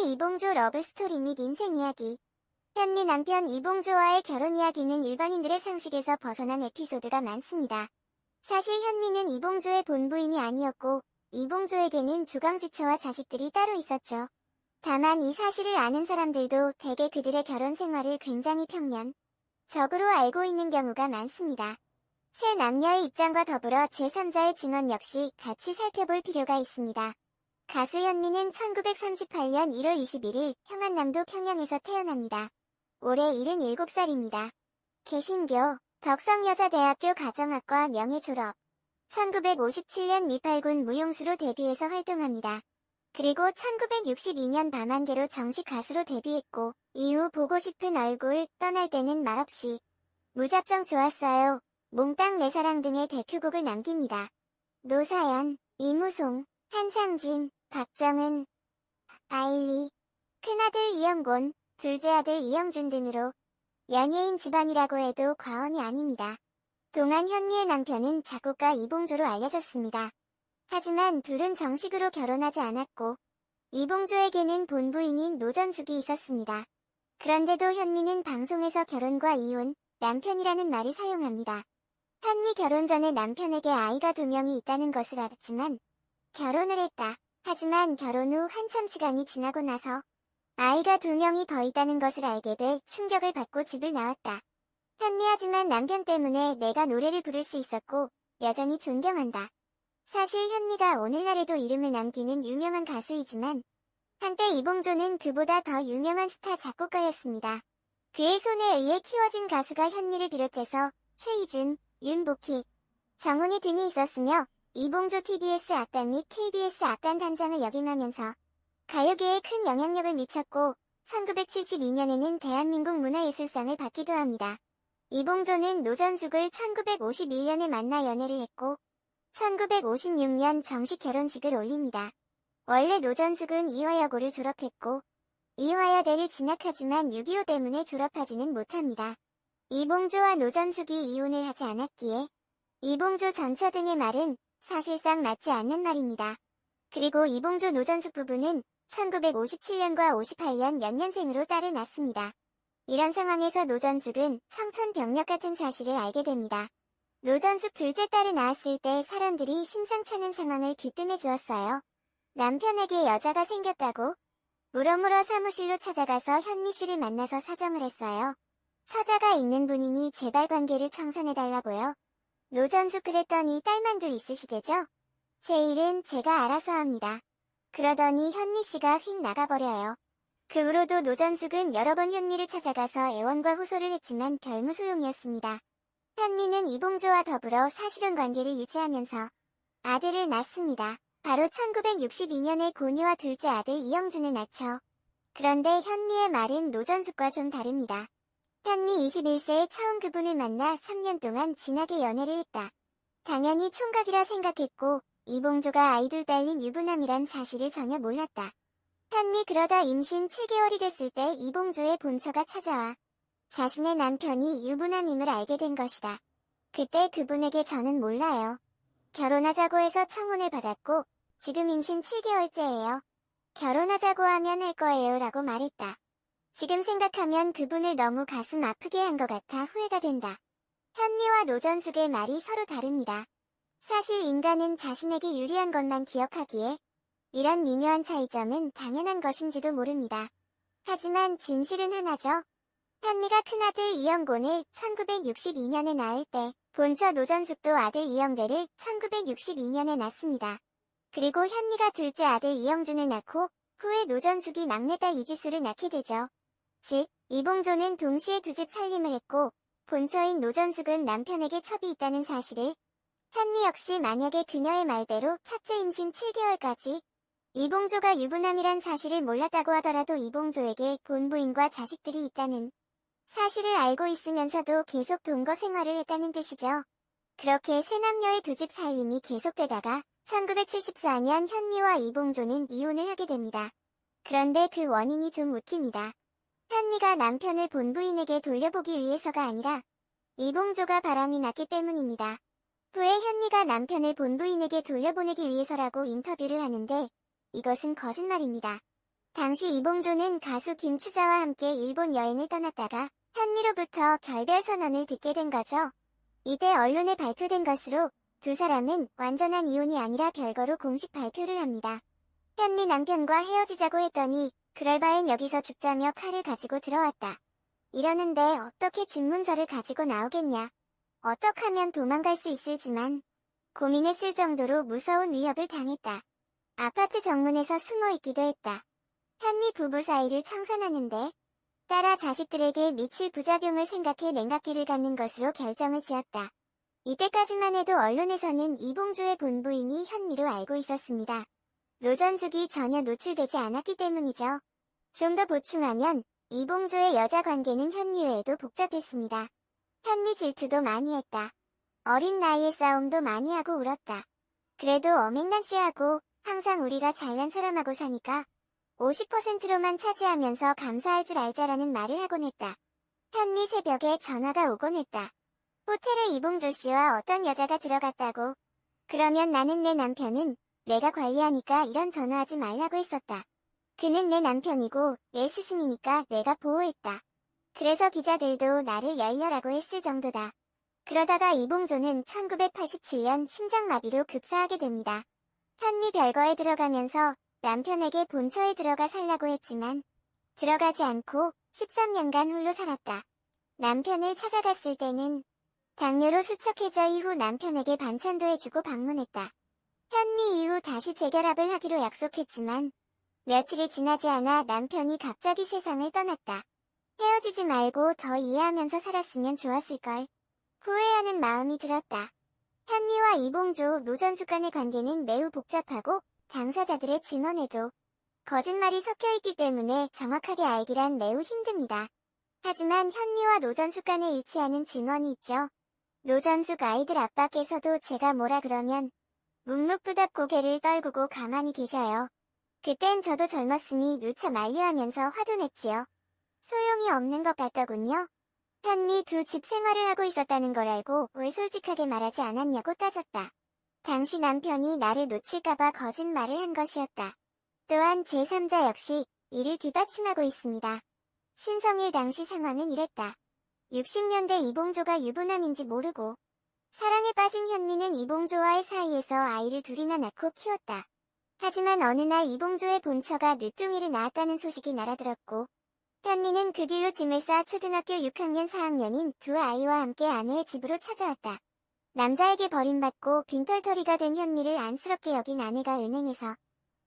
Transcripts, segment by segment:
현미 이봉조 러브스토리 및 인생 이야기. 현미 남편 이봉조와의 결혼 이야기는 일반인들의 상식에서 벗어난 에피소드가 많습니다. 사실 현미는 이봉조의 본부인이 아니었고 이봉조에게는 주강지처와 자식들이 따로 있었죠. 다만 이 사실을 아는 사람들도 대개 그들의 결혼 생활을 굉장히 평면적으로 알고 있는 경우가 많습니다. 새 남녀의 입장과 더불어 제3자의 증언 역시 같이 살펴볼 필요가 있습니다. 가수 현미는 1938년 1월 21일 평안남도 평양에서 태어납니다. 올해 77살입니다. 개신교, 덕성여자대학교 가정학과 명예 졸업. 1957년 미팔군 무용수로 데뷔해서 활동합니다. 그리고 1962년 밤안개로 정식 가수로 데뷔했고 이후 보고 싶은 얼굴, 떠날 때는 말없이, 무작정 좋았어요, 몽땅 내 사랑 등의 대표곡을 남깁니다. 노사연, 이무송, 한상진, 박정은, 아일리, 큰아들 이영곤, 둘째 아들 이영준 등으로 연예인 집안이라고 해도 과언이 아닙니다. 동안 현미의 남편은 작곡가 이봉조로 알려졌습니다. 하지만 둘은 정식으로 결혼하지 않았고 이봉조에게는 본부인인 노전숙이 있었습니다. 그런데도 현미는 방송에서 결혼과 이혼, 남편이라는 말을 사용합니다. 현미 결혼 전에 남편에게 아이가 2명이 있다는 것을 알았지만 결혼을 했다. 하지만 결혼 후 한참 시간이 지나고 나서 아이가 2명이 더 있다는 것을 알게 돼 충격을 받고 집을 나왔다. 현미하지만 남편 때문에 내가 노래를 부를 수 있었고 여전히 존경한다. 사실 현미가 오늘날에도 이름을 남기는 유명한 가수이지만 한때 이봉조는 그보다 더 유명한 스타 작곡가였습니다. 그의 손에 의해 키워진 가수가 현미를 비롯해서 최희준, 윤복희, 정훈이 등이 있었으며 이봉조 TBS 악단 및 KBS 악단 단장을 역임하면서 가요계에 큰 영향력을 미쳤고 1972년에는 대한민국 문화예술상을 받기도 합니다. 이봉조는 노전숙을 1951년에 만나 연애를 했고 1956년 정식 결혼식을 올립니다. 원래 노전숙은 이화여고를 졸업했고 이화여대를 진학하지만 6.25 때문에 졸업하지는 못합니다. 이봉조와 노전숙이 이혼을 하지 않았기에 이봉조 전처 등의 말은 사실상 맞지 않는 말입니다. 그리고 이봉조 노전숙 부부는 1957년과 58년 연년생으로 딸을 낳습니다. 이런 상황에서 노전숙은 청천벽력 같은 사실을 알게 됩니다. 노전숙 둘째 딸을 낳았을 때 사람들이 심상찮은 상황을 귀뜸해 주었어요. 남편에게 여자가 생겼다고 물어물어 사무실로 찾아가서 현미 씨를 만나서 사정을 했어요. 처자가 있는 분이니 제발 관계를 청산해달라고요. 노전숙 그랬더니 딸만 둘 있으시대죠? 제 일은 제가 알아서 합니다. 그러더니 현미 씨가 휙 나가버려요. 그 후로도 노전숙은 여러 번 현미를 찾아가서 애원과 호소를 했지만 별무소용이었습니다. 현미는 이봉조와 더불어 사실혼 관계를 유지하면서 아들을 낳습니다. 바로 1962년에 고니와 둘째 아들 이영준을 낳죠. 그런데 현미의 말은 노전숙과 좀 다릅니다. 현미 21세에 처음 그분을 만나 3년 동안 진하게 연애를 했다. 당연히 총각이라 생각했고 이봉조가 아이 둘 딸린 유부남이란 사실을 전혀 몰랐다. 현미 그러다 임신 7개월이 됐을 때 이봉조의 본처가 찾아와 자신의 남편이 유부남임을 알게 된 것이다. 그때 그분에게 저는 몰라요. 결혼하자고 해서 청혼을 받았고 지금 임신 7개월째예요. 결혼하자고 하면 할 거예요 라고 말했다. 지금 생각하면 그분을 너무 가슴 아프게 한 것 같아 후회가 된다. 현미와 노전숙의 말이 서로 다릅니다. 사실 인간은 자신에게 유리한 것만 기억하기에 이런 미묘한 차이점은 당연한 것인지도 모릅니다. 하지만 진실은 하나죠. 현미가 큰아들 이영곤을 1962년에 낳을 때 본처 노전숙도 아들 이영배를 1962년에 낳습니다. 그리고 현미가 둘째 아들 이영준을 낳고 후에 노전숙이 막내딸 이지수를 낳게 되죠. 즉, 이봉조는 동시에 두 집 살림을 했고 본처인 노전숙은 남편에게 첩이 있다는 사실을 현미 역시 만약에 그녀의 말대로 첫째 임신 7개월까지 이봉조가 유부남이란 사실을 몰랐다고 하더라도 이봉조에게 본부인과 자식들이 있다는 사실을 알고 있으면서도 계속 동거 생활을 했다는 뜻이죠. 그렇게 세 남녀의 두 집 살림이 계속되다가 1974년 현미와 이봉조는 이혼을 하게 됩니다. 그런데 그 원인이 좀 웃깁니다. 현미가 남편을 본부인에게 돌려보기 위해서가 아니라 이봉조가 바람이 났기 때문입니다. 후에 현미가 남편을 본부인에게 돌려보내기 위해서라고 인터뷰를 하는데 이것은 거짓말입니다. 당시 이봉조는 가수 김추자와 함께 일본 여행을 떠났다가 현미로부터 결별 선언을 듣게 된 거죠. 이때 언론에 발표된 것으로 두 사람은 완전한 이혼이 아니라 별거로 공식 발표를 합니다. 현미 남편과 헤어지자고 했더니 그럴 바엔 여기서 죽자며 칼을 가지고 들어왔다. 이러는데 어떻게 집문서를 가지고 나오겠냐. 어떡하면 도망갈 수 있을지만 고민했을 정도로 무서운 위협을 당했다. 아파트 정문에서 숨어있기도 했다. 현미 부부 사이를 청산하는데 따라 자식들에게 미칠 부작용을 생각해 냉각기를 갖는 것으로 결정을 지었다. 이때까지만 해도 언론에서는 이봉조의 본부인이 현미로 알고 있었습니다. 노전숙이 전혀 노출되지 않았기 때문이죠. 좀 더 보충하면 이봉조의 여자 관계는 현미 외에도 복잡했습니다. 현미 질투도 많이 했다. 어린 나이에 싸움도 많이 하고 울었다. 그래도 어맹난시하고 항상 우리가 잘난 사람하고 사니까 50%로만 차지하면서 감사할 줄 알자라는 말을 하곤 했다. 현미 새벽에 전화가 오곤 했다. 호텔에 이봉조 씨와 어떤 여자가 들어갔다고. 그러면 나는 내 남편은 내가 관리하니까 이런 전화하지 말라고 했었다. 그는 내 남편이고 내 스승이니까 내가 보호했다. 그래서 기자들도 나를 열렬하고 했을 정도다. 그러다가 이봉조는 1987년 심장마비로 급사하게 됩니다. 현미 별거에 들어가면서 남편에게 본처에 들어가 살라고 했지만 들어가지 않고 13년간 홀로 살았다. 남편을 찾아갔을 때는 당뇨로 수척해져 이후 남편에게 반찬도 해주고 방문했다. 현미 이후 다시 재결합을 하기로 약속했지만 며칠이 지나지 않아 남편이 갑자기 세상을 떠났다. 헤어지지 말고 더 이해하면서 살았으면 좋았을걸. 후회하는 마음이 들었다. 현미와 이봉조, 노전숙 간의 관계는 매우 복잡하고 당사자들의 증언에도 거짓말이 섞여있기 때문에 정확하게 알기란 매우 힘듭니다. 하지만 현미와 노전숙 간에 일치하는 증언이 있죠. 노전숙 아이들 아빠께서도 제가 뭐라 그러면 묵묵부답 고개를 떨구고 가만히 계셔요. 그땐 저도 젊었으니 누차 만류하면서 화도 냈지요. 소용이 없는 것 같더군요. 현미 두 집 생활을 하고 있었다는 걸 알고 왜 솔직하게 말하지 않았냐고 따졌다. 당시 남편이 나를 놓칠까봐 거짓말을 한 것이었다. 또한 제3자 역시 이를 뒷받침하고 있습니다. 신성일 당시 상황은 이랬다. 60년대 이봉조가 유부남인지 모르고 사랑에 빠진 현미는 이봉조와의 사이에서 아이를 둘이나 낳고 키웠다. 하지만 어느 날 이봉조의 본처가 늦둥이를 낳았다는 소식이 날아들었고 현미는 그 뒤로 짐을 싸 초등학교 6학년 4학년인 두 아이와 함께 아내의 집으로 찾아왔다. 남자에게 버림받고 빈털터리가 된 현미를 안쓰럽게 여긴 아내가 은행에서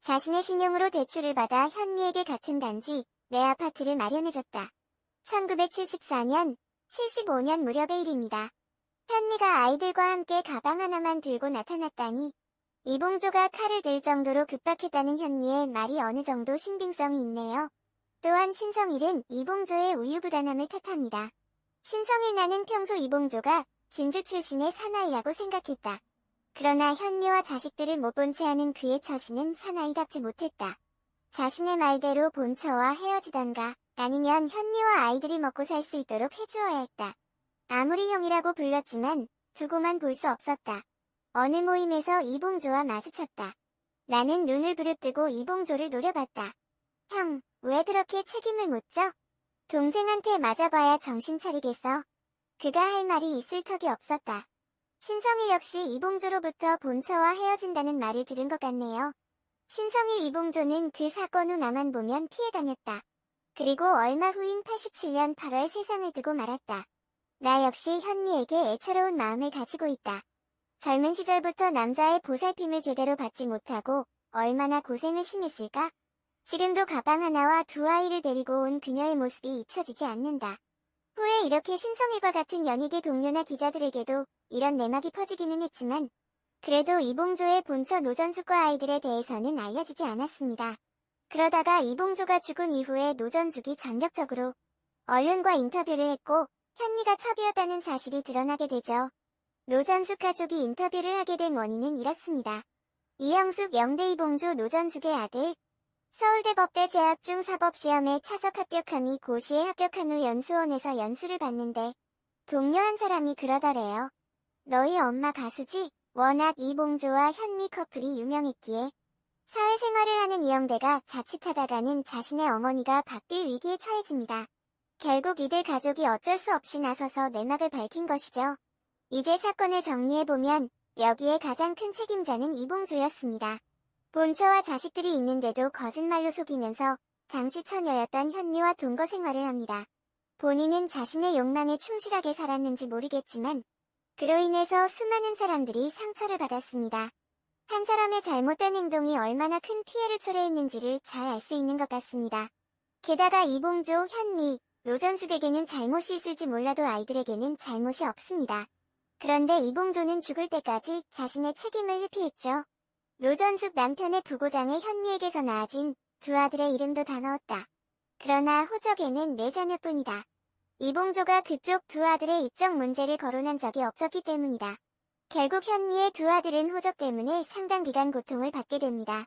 자신의 신용으로 대출을 받아 현미에게 같은 단지 내 아파트를 마련해줬다. 1974년, 75년 무렵의 일입니다. 현미가 아이들과 함께 가방 하나만 들고 나타났다니 이봉조가 칼을 들 정도로 급박했다는 현미의 말이 어느 정도 신빙성이 있네요. 또한 신성일은 이봉조의 우유부단함을 탓합니다. 신성일 나는 평소 이봉조가 진주 출신의 사나이라고 생각했다. 그러나 현미와 자식들을 못 본 채 하는 그의 처신은 사나이답지 못했다. 자신의 말대로 본처와 헤어지던가 아니면 현미와 아이들이 먹고 살 수 있도록 해주어야 했다. 아무리 형이라고 불렀지만 두고만 볼 수 없었다. 어느 모임에서 이봉조와 마주쳤다. 나는 눈을 부릅뜨고 이봉조를 노려봤다. 형, 왜 그렇게 책임을 못 져? 동생한테 맞아봐야 정신 차리겠어. 그가 할 말이 있을 턱이 없었다. 신성일 역시 이봉조로부터 본처와 헤어진다는 말을 들은 것 같네요. 신성일 이봉조는 그 사건 후 나만 보면 피해 다녔다. 그리고 얼마 후인 87년 8월 세상을 두고 말았다. 나 역시 현미에게 애처로운 마음을 가지고 있다. 젊은 시절부터 남자의 보살핌을 제대로 받지 못하고 얼마나 고생을 심했을까? 지금도 가방 하나와 두 아이를 데리고 온 그녀의 모습이 잊혀지지 않는다. 후에 이렇게 신성일과 같은 연예계 동료나 기자들에게도 이런 내막이 퍼지기는 했지만 그래도 이봉조의 본처 노전숙과 아이들에 대해서는 알려지지 않았습니다. 그러다가 이봉조가 죽은 이후에 노전숙이 전격적으로 언론과 인터뷰를 했고 현미가 첩이었다는 사실이 드러나게 되죠. 노전숙 가족이 인터뷰를 하게 된 원인은 이렇습니다. 이영숙 영대 이봉조 노전숙의 아들, 서울대 법대 재학 중 사법시험에 차석 합격함이 고시에 합격한 후 연수원에서 연수를 받는데 동료 한 사람이 그러더래요. 너희 엄마 가수지? 워낙 이봉조와 현미 커플이 유명했기에 사회생활을 하는 이영대가 자칫하다가는 자신의 어머니가 바뀔 위기에 처해집니다. 결국 이들 가족이 어쩔 수 없이 나서서 내막을 밝힌 것이죠. 이제 사건을 정리해보면 여기에 가장 큰 책임자는 이봉조였습니다. 본처와 자식들이 있는데도 거짓말로 속이면서 당시 처녀였던 현미와 동거 생활을 합니다. 본인은 자신의 욕망에 충실하게 살았는지 모르겠지만 그로 인해서 수많은 사람들이 상처를 받았습니다. 한 사람의 잘못된 행동이 얼마나 큰 피해를 초래했는지를 잘 알 수 있는 것 같습니다. 게다가 이봉조, 현미, 노전숙에게는 잘못이 있을지 몰라도 아이들에게는 잘못이 없습니다. 그런데 이봉조는 죽을 때까지 자신의 책임을 회피했죠. 노전숙 남편의 부고장에 현미에게서 낳아진 두 아들의 이름도 다 넣었다. 그러나 호적에는 네 자녀뿐이다. 이봉조가 그쪽 두 아들의 입적 문제를 거론한 적이 없었기 때문이다. 결국 현미의 두 아들은 호적 때문에 상당 기간 고통을 받게 됩니다.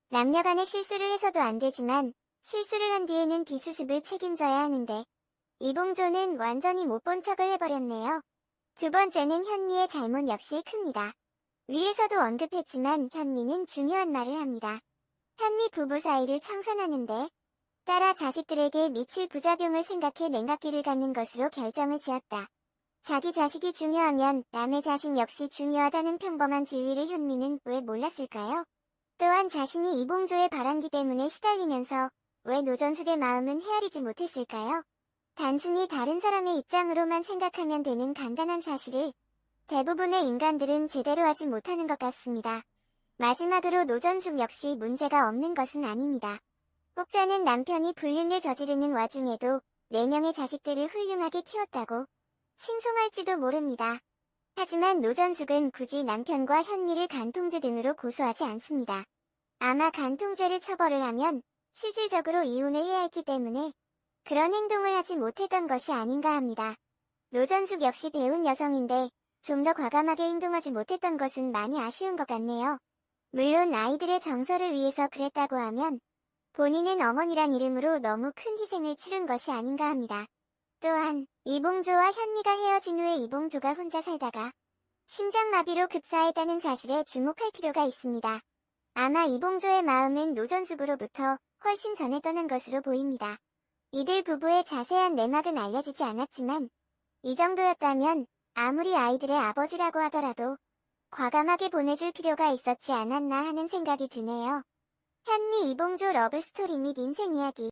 남녀간의 실수를 해서도 안 되지만 실수를 한 뒤에는 뒤수습을 책임져야 하는데 이봉조는 완전히 못 본 척을 해버렸네요. 두 번째는 현미의 잘못 역시 큽니다. 위에서도 언급했지만 현미는 중요한 말을 합니다. 현미 부부 사이를 청산하는데 따라 자식들에게 미칠 부작용을 생각해 냉각기를 갖는 것으로 결정을 지었다. 자기 자식이 중요하면 남의 자식 역시 중요하다는 평범한 진리를 현미는 왜 몰랐을까요? 또한 자신이 이봉조의 바람기 때문에 시달리면서 왜 노전숙의 마음은 헤아리지 못했을까요? 단순히 다른 사람의 입장으로만 생각하면 되는 간단한 사실을 대부분의 인간들은 제대로 하지 못하는 것 같습니다. 마지막으로 노전숙 역시 문제가 없는 것은 아닙니다. 혹자는 남편이 불륜을 저지르는 와중에도 4명의 자식들을 훌륭하게 키웠다고 칭송할지도 모릅니다. 하지만 노전숙은 굳이 남편과 현미를 간통죄 등으로 고소하지 않습니다. 아마 간통죄를 처벌을 하면 실질적으로 이혼을 해야 했기 때문에 그런 행동을 하지 못했던 것이 아닌가 합니다. 노전숙 역시 배운 여성인데 좀 더 과감하게 행동하지 못했던 것은 많이 아쉬운 것 같네요. 물론 아이들의 정서를 위해서 그랬다고 하면 본인은 어머니란 이름으로 너무 큰 희생을 치른 것이 아닌가 합니다. 또한 이봉조와 현미가 헤어진 후에 이봉조가 혼자 살다가 심장마비로 급사했다는 사실에 주목할 필요가 있습니다. 아마 이봉조의 마음은 노전숙으로부터 훨씬 전에 떠난 것으로 보입니다. 이들 부부의 자세한 내막은 알려지지 않았지만 이 정도였다면 아무리 아이들의 아버지라고 하더라도 과감하게 보내줄 필요가 있었지 않았나 하는 생각이 드네요. 현미 이봉조 러브스토리 및 인생 이야기